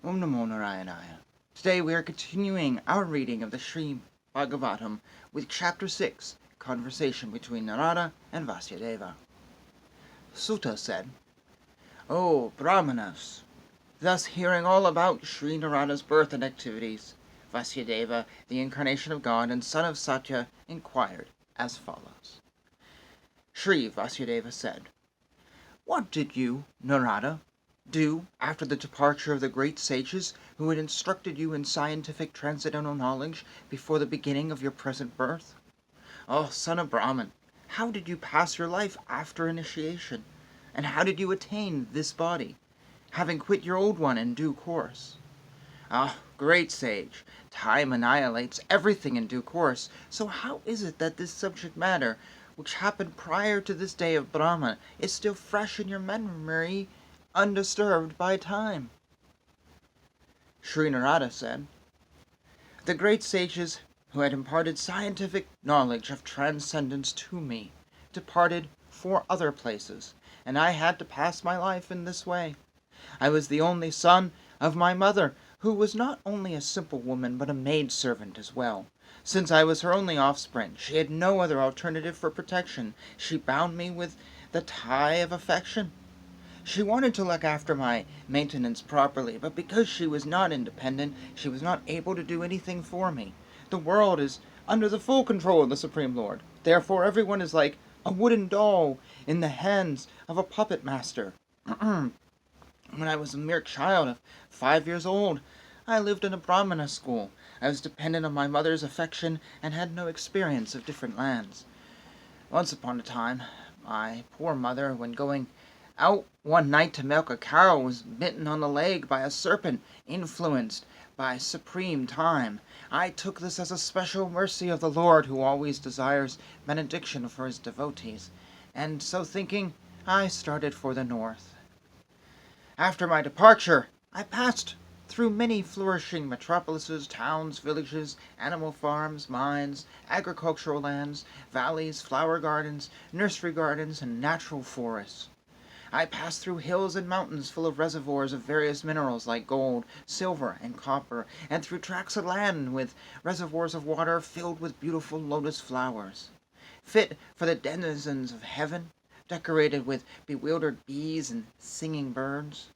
Om Namo Narayana. Today we are continuing our reading of the Sri Bhagavatam with Chapter 6, Conversation between Narada and Vasudeva. Sutta said, O Brahmanas! Thus hearing all about Sri Narada's birth and activities, Vasudeva, the incarnation of God and son of Satya, inquired as follows. Sri Vasudeva said, What did you, Narada, do after the departure of the great sages who had instructed you in scientific transcendental knowledge before the beginning of your present birth? O son of Brahman, how did you pass your life after initiation? And how did you attain this body, having quit your old one in due course? Ah, great sage, time annihilates everything in due course, so how is it that this subject matter, which happened prior to this day of Brahma, is still fresh in your memory, undisturbed by time? Sri Narada said, The great sages who had imparted scientific knowledge of transcendence to me departed for other places, and I had to pass my life in this way. I was the only son of my mother, who was not only a simple woman but a maidservant as well. Since I was her only offspring, she had no other alternative for protection. She bound me with the tie of affection. She wanted to look after my maintenance properly, but because she was not independent, she was not able to do anything for me. The world is under the full control of the Supreme Lord. Therefore, everyone is like a wooden doll in the hands of a puppet master. When I was a mere child of 5 years old, I lived in a Brahmana school. I was dependent on my mother's affection and had no experience of different lands. Once upon a time, my poor mother, when going out one night to milk a cow, was bitten on the leg by a serpent, influenced by supreme time. I took this as a special mercy of the Lord, who always desires benediction for his devotees, and so thinking, I started for the north. After my departure, I passed through many flourishing metropolises, towns, villages, animal farms, mines, agricultural lands, valleys, flower gardens, nursery gardens, and natural forests. I passed through hills and mountains full of reservoirs of various minerals like gold, silver, and copper, and through tracts of land with reservoirs of water filled with beautiful lotus flowers, fit for the denizens of heaven, decorated with bewildered bees and singing birds.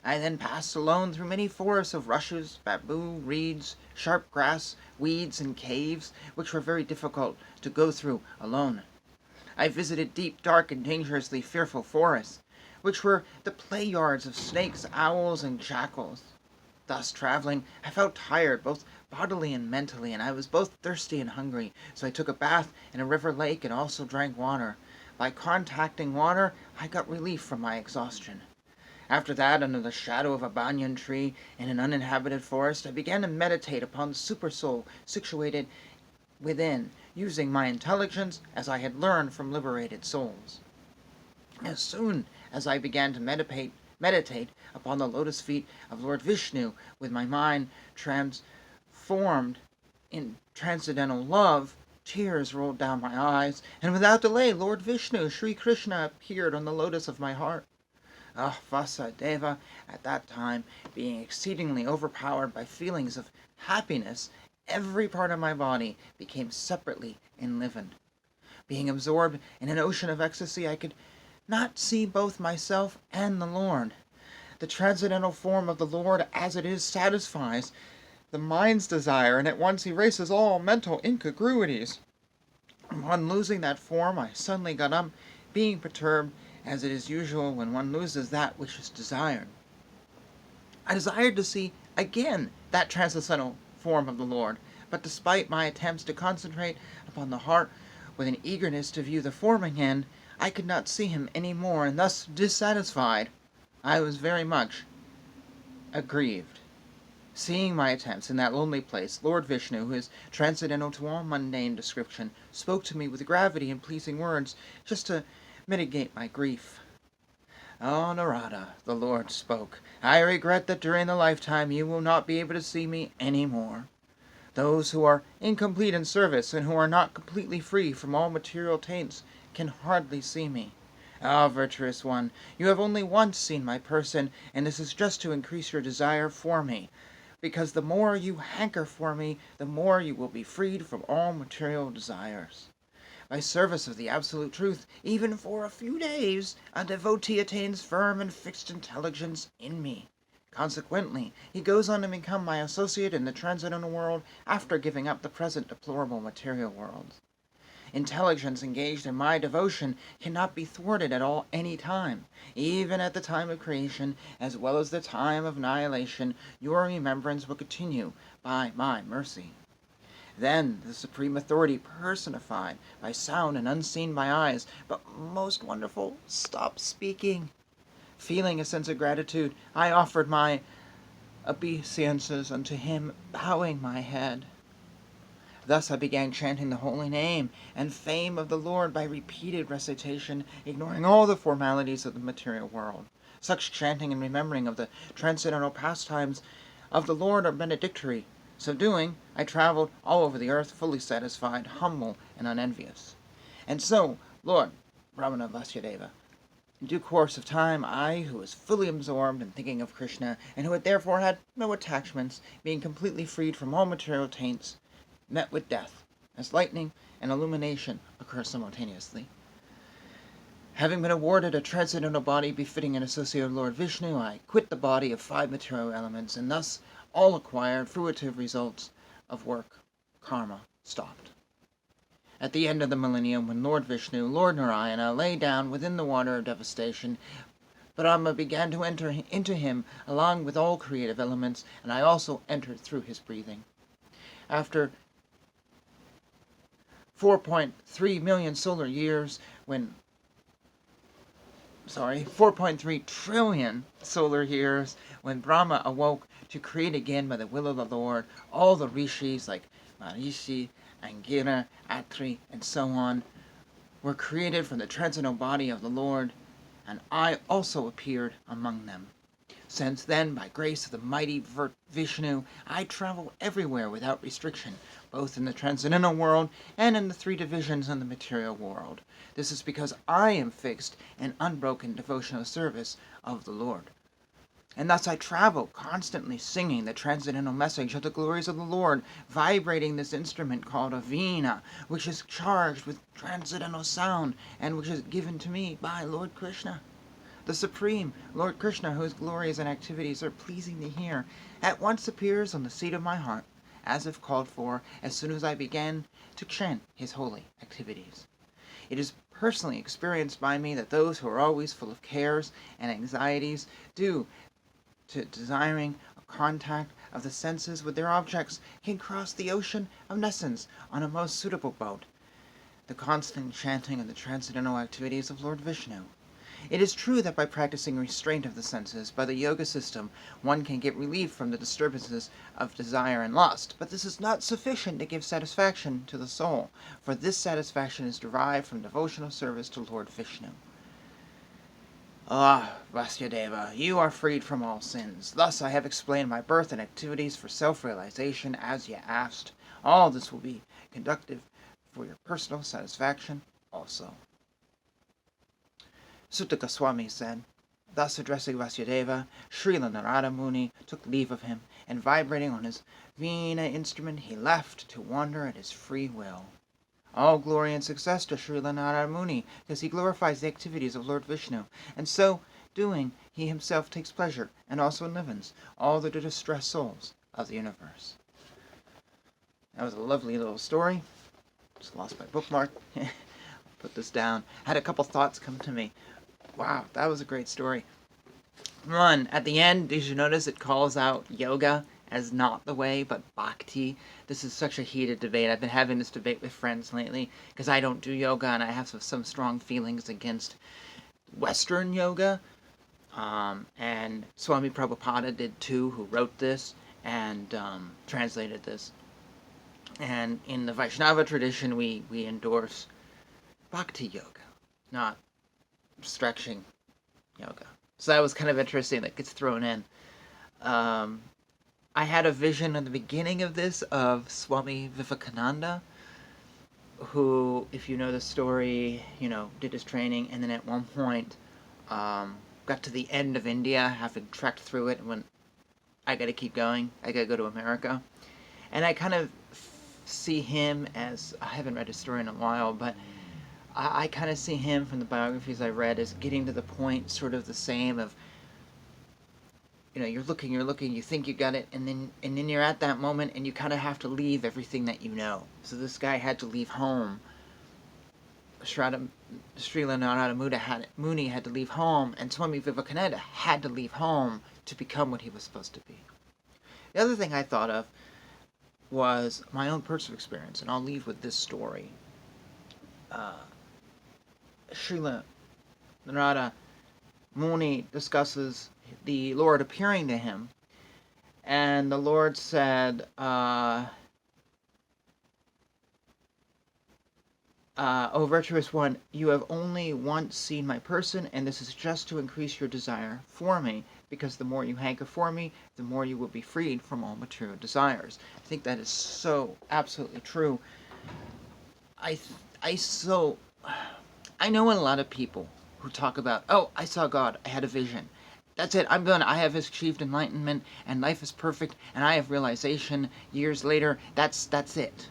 I then passed alone through many forests of rushes, bamboo, reeds, sharp grass, weeds, and caves, which were very difficult to go through alone. I visited deep, dark, and dangerously fearful forests, which were the play yards of snakes, owls, and jackals. Thus traveling, I felt tired, both bodily and mentally, and I was both thirsty and hungry, so I took a bath in a river lake and also drank water. By contacting water, I got relief from my exhaustion. After that, under the shadow of a banyan tree in an uninhabited forest, I began to meditate upon the supersoul situated within, using my intelligence as I had learned from liberated souls. As soon as I began to meditate upon the lotus feet of Lord Vishnu, with my mind transformed in transcendental love, tears rolled down my eyes, and without delay Lord Vishnu, Sri Krishna, appeared on the lotus of my heart. Ah, Vasudeva, at that time, being exceedingly overpowered by feelings of happiness, every part of my body became separately enlivened. Being absorbed in an ocean of ecstasy, I could not see both myself and the Lord. The transcendental form of the Lord as it is satisfies the mind's desire and at once erases all mental incongruities. Upon losing that form, I suddenly got up, being perturbed, as it is usual when one loses that which is desired. I desired to see again that transcendental form of the Lord, but despite my attempts to concentrate upon the heart with an eagerness to view the form again, I could not see him any more, and thus dissatisfied, I was very much aggrieved. Seeing my attempts in that lonely place, Lord Vishnu, who is transcendental to all mundane description, spoke to me with gravity and pleasing words, just to mitigate my grief. "Oh, Narada," the Lord spoke, "I regret that during the lifetime you will not be able to see me any more. Those who are incomplete in service and who are not completely free from all material taints can hardly see me. Ah, virtuous one, you have only once seen my person, and this is just to increase your desire for me, because the more you hanker for me, the more you will be freed from all material desires. By service of the absolute truth, even for a few days, a devotee attains firm and fixed intelligence in me. Consequently, he goes on to become my associate in the transcendental world after giving up the present deplorable material world. Intelligence engaged in my devotion cannot be thwarted at any time. Even at the time of creation, as well as the time of annihilation, your remembrance will continue by my mercy. Then the supreme authority personified by sound and unseen by eyes, but most wonderful, stopped speaking. Feeling a sense of gratitude, I offered my obeisances unto him, bowing my head. Thus I began chanting the holy name and fame of the Lord by repeated recitation, ignoring all the formalities of the material world. Such chanting and remembering of the transcendental pastimes of the Lord are benedictory. So doing, I traveled all over the earth, fully satisfied, humble, and unenvious. And so, Lord Brahmana Vasudeva, in due course of time, I, who was fully absorbed in thinking of Krishna, and who had therefore had no attachments, being completely freed from all material taints, met with death, as lightning and illumination occur simultaneously. Having been awarded a transcendental body befitting an associate of Lord Vishnu, I quit the body of 5 material elements, and thus all acquired fruitive results of work, karma, stopped. At the end of the millennium, when Lord Vishnu, Lord Narayana, lay down within the water of devastation, Brahma began to enter into him along with all creative elements, and I also entered through his breathing. After 4.3 million solar years, 4.3 trillion solar years, when Brahma awoke to create again by the will of the Lord, all the rishis like Maharishi, Angira, Atri, and so on, were created from the transcendental body of the Lord, and I also appeared among them. Since then, by grace of the mighty Vishnu, I travel everywhere without restriction, both in the transcendental world and in the 3 divisions of the material world. This is because I am fixed in unbroken devotional service of the Lord. And thus I travel, constantly singing the transcendental message of the glories of the Lord, vibrating this instrument called a veena, which is charged with transcendental sound, and which is given to me by Lord Krishna. The Supreme, Lord Krishna, whose glories and activities are pleasing to hear, at once appears on the seat of my heart, as if called for, as soon as I began to chant his holy activities. It is personally experienced by me that those who are always full of cares and anxieties, due to desiring a contact of the senses with their objects, can cross the ocean of nescience on a most suitable boat, the constant chanting of the transcendental activities of Lord Vishnu. It is true that by practicing restraint of the senses by the yoga system, one can get relief from the disturbances of desire and lust, but this is not sufficient to give satisfaction to the soul, for this satisfaction is derived from devotional service to Lord Vishnu. Ah, Vasudeva, you are freed from all sins. Thus I have explained my birth and activities for self-realization as you asked. All this will be conducive for your personal satisfaction also. Sutta Goswami said, thus addressing Vasudeva, Srila Narada Muni took leave of him, and vibrating on his veena instrument, he left to wander at his free will. All glory and success to Srila Narada Muni, because he glorifies the activities of Lord Vishnu, and so doing he himself takes pleasure, and also enlivens all the distressed souls of the universe. That was a lovely little story. Just lost my bookmark. Put this down. Had a couple thoughts come to me. Wow, that was a great story. One, at the end, did you notice it calls out yoga as not the way, but bhakti? This is such a heated debate. I've been having this debate with friends lately, because I don't do yoga, and I have some strong feelings against Western yoga. And Swami Prabhupada did too, who wrote this and translated this. And in the Vaishnava tradition, we endorse bhakti yoga, not stretching yoga. So that was kind of interesting that gets thrown in. I had a vision in the beginning of this of Swami Vivekananda, who, if you know the story, did his training, and then at one point got to the end of India, having trekked through it, and went, I gotta keep going, I gotta go to America. And I kind of see him as, I haven't read his story in a while, but I kind of see him from the biographies I read as getting to the point sort of the same of, you're looking, you think you got it, and then you're at that moment, and you kind of have to leave everything that you know. So this guy had to leave home. Srila Narada Muni had to leave home, and Swami Vivekananda had to leave home to become what he was supposed to be. The other thing I thought of was my own personal experience, and I'll leave with this story. Srila Narada Muni discusses the Lord appearing to him, and the Lord said, O virtuous one, you have only once seen my person, and this is just to increase your desire for me, because the more you hanker for me, the more you will be freed from all material desires. I think that is so absolutely true. I know a lot of people who talk about, oh, I saw God, I had a vision. That's it, I'm done. I have achieved enlightenment, and life is perfect, and I have realization years later. That's it.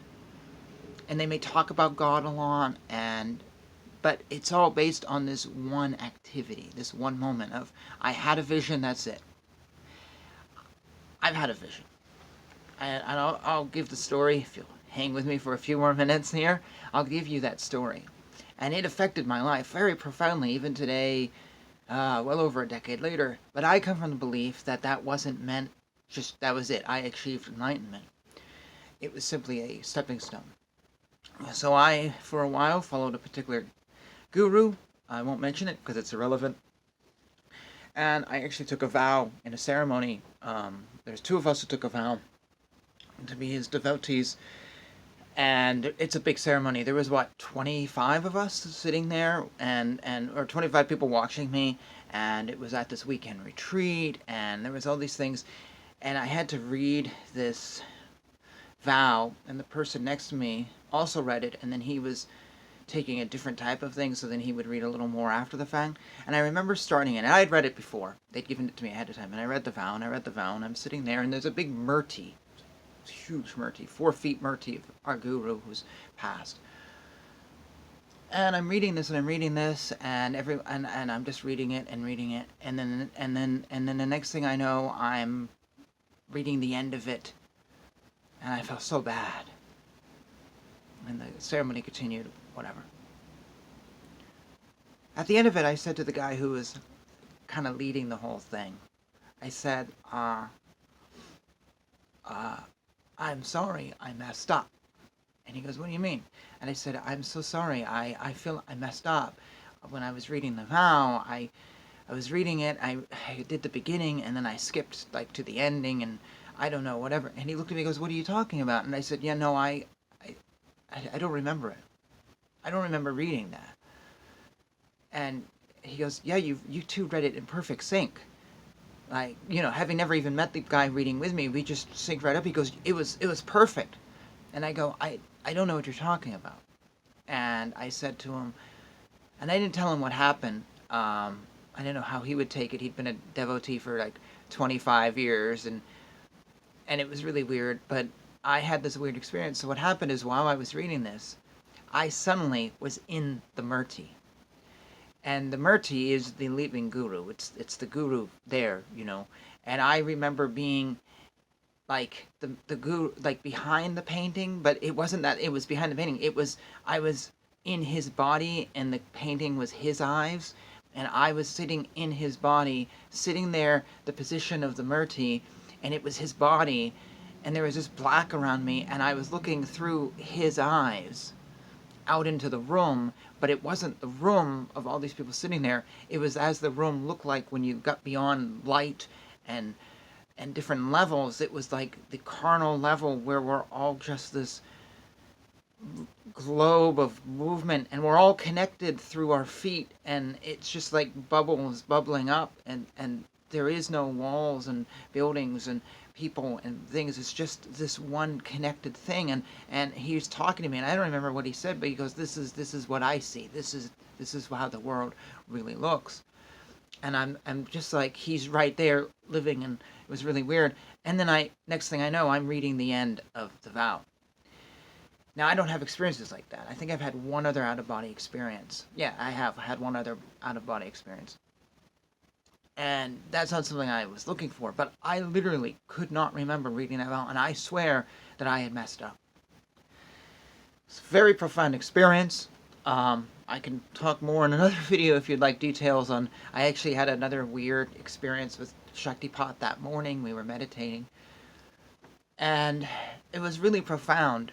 And they may talk about God a lot, but it's all based on this one activity, this one moment of, I had a vision, that's it. I've had a vision. And I'll give the story, if you'll hang with me for a few more minutes here, I'll give you that story. And it affected my life very profoundly, even today, well over a decade later. But I come from the belief that that wasn't meant, just that was it. I achieved enlightenment. It was simply a stepping stone. So I, for a while, followed a particular guru. I won't mention it because it's irrelevant. And I actually took a vow in a ceremony. There's two of us who took a vow to be his devotees. And it's a big ceremony. There was, 25 of us sitting there, or 25 people watching me. And it was at this weekend retreat, and there was all these things. And I had to read this vow, and the person next to me also read it, and then he was taking a different type of thing, so then he would read a little more after the fact. And I remember starting it, and I had read it before. They'd given it to me ahead of time, and I read the vow, and I'm sitting there, and there's a big murti, huge murti, 4 feet murti of our guru who's passed. And I'm reading this, and I'm just reading it, and then the next thing I know, I'm reading the end of it, and I felt so bad. And the ceremony continued, whatever. At the end of it, I said to the guy who was kind of leading the whole thing, I said, I'm sorry, I messed up. And he goes, what do you mean? And I said, I'm so sorry, I feel I messed up. When I was reading the vow, I was reading it, I did the beginning, and then I skipped to the ending, and I don't know, whatever. And he looked at me and goes, what are you talking about? And I said, yeah, no, I don't remember it. I don't remember reading that. And he goes, yeah, you two read it in perfect sync. Having never even met the guy reading with me, we just synced right up. He goes, it was perfect. And I go, I don't know what you're talking about. And I said to him, and I didn't tell him what happened. I didn't know how he would take it. He'd been a devotee for 25 years, and it was really weird, but I had this weird experience. So what happened is, while I was reading this, I suddenly was in the murti. And the murti is the living guru. It's the guru there, And I remember being the guru, behind the painting, but it wasn't that it was behind the painting. I was in his body, and the painting was his eyes, and I was sitting in his body, sitting there, the position of the murti, and it was his body, and there was this black around me, and I was looking through his eyes out into the room, but it wasn't the room of all these people sitting there. It was as the room looked like when you got beyond light and different levels. It was like the carnal level where we're all just this globe of movement, and we're all connected through our feet, and it's just like bubbles bubbling up, and there is no walls and buildings and people and things. It's just this one connected thing. And he was talking to me, and I don't remember what he said, but he goes, this is what I see. This is how the world really looks. And I'm just like, he's right there living, and it was really weird. And then next thing I know, I'm reading the end of The Vow. Now, I don't have experiences like that. I think I've had one other out-of-body experience. Yeah, I have had one other out-of-body experience. And that's not something I was looking for, but I literally could not remember reading that vow, and I swear that I had messed up. It's a very profound experience. I can talk more in another video if you'd like details on. I actually had another weird experience with Shaktipat that morning. We were meditating, and it was really profound.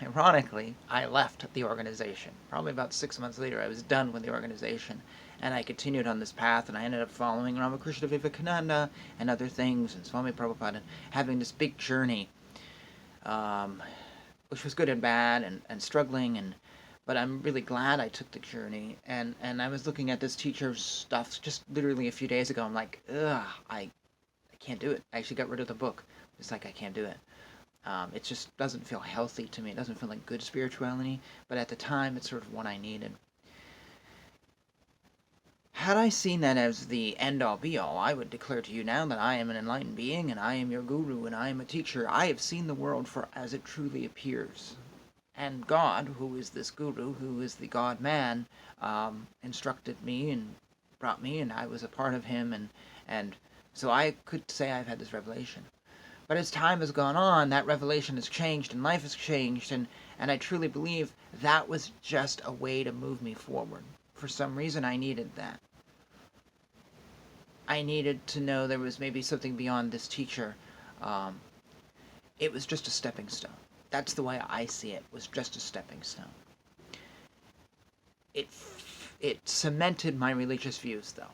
Ironically, I left the organization. Probably about 6 months later, I was done with the organization, and I continued on this path, and I ended up following Ramakrishna Vivekananda and other things, and Swami Prabhupada, and having this big journey, which was good and bad, and struggling, but I'm really glad I took the journey. And I was looking at this teacher's stuff just literally a few days ago. I'm like, ugh, I can't do it. I actually got rid of the book. It's like, I can't do it. It just doesn't feel healthy to me. It doesn't feel like good spirituality. But at the time, it's sort of what I needed. Had I seen that as the end-all be-all, I would declare to you now that I am an enlightened being, and I am your guru, and I am a teacher. I have seen the world for as it truly appears. And God, who is this guru, who is the God-man, instructed me and brought me, and I was a part of him, and so I could say I've had this revelation. But as time has gone on, that revelation has changed, and life has changed, and I truly believe that was just a way to move me forward. For some reason, I needed that. I needed to know there was maybe something beyond this teacher. It was just a stepping stone. That's the way I see it, was just a stepping stone. It cemented my religious views, though.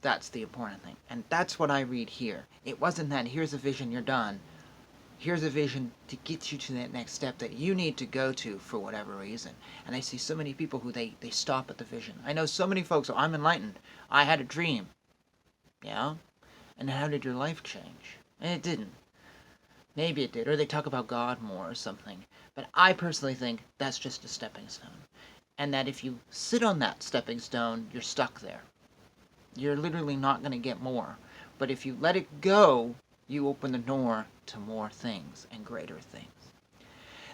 That's the important thing. And that's what I read here. It wasn't that, here's a vision, you're done. Here's a vision to get you to that next step that you need to go to for whatever reason. And I see so many people who they stop at the vision. I know so many folks, I'm enlightened. I had a dream. Yeah? And how did your life change? And it didn't. Maybe it did, or they talk about God more or something. But I personally think that's just a stepping stone. And that if you sit on that stepping stone, you're stuck there. You're literally not going to get more. But if you let it go, you open the door to more things and greater things.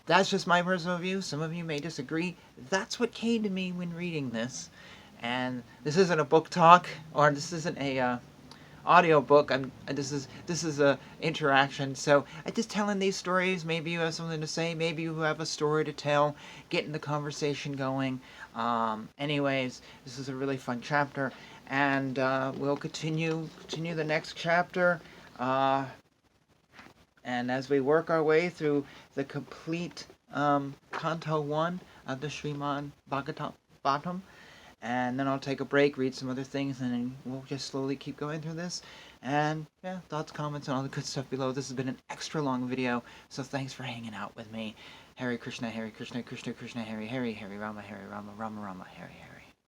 That's just my personal view. Some of you may disagree. That's what came to me when reading this. And this isn't a book talk, or this isn't a audio book. This is a interaction. So I'm just telling these stories. Maybe you have something to say. Maybe you have a story to tell. Getting the conversation going. Anyways, this is a really fun chapter, and we'll continue the next chapter. And as we work our way through the complete Canto 1 of the Srimad Bhagavatam, and then I'll take a break, read some other things, and then we'll just slowly keep going through this. And yeah, thoughts, comments, and all the good stuff below. This has been an extra long video, so thanks for hanging out with me. Hare Krishna, Krishna Krishna, Hare Hare, Hare Rama, Rama Rama, Hare Hare.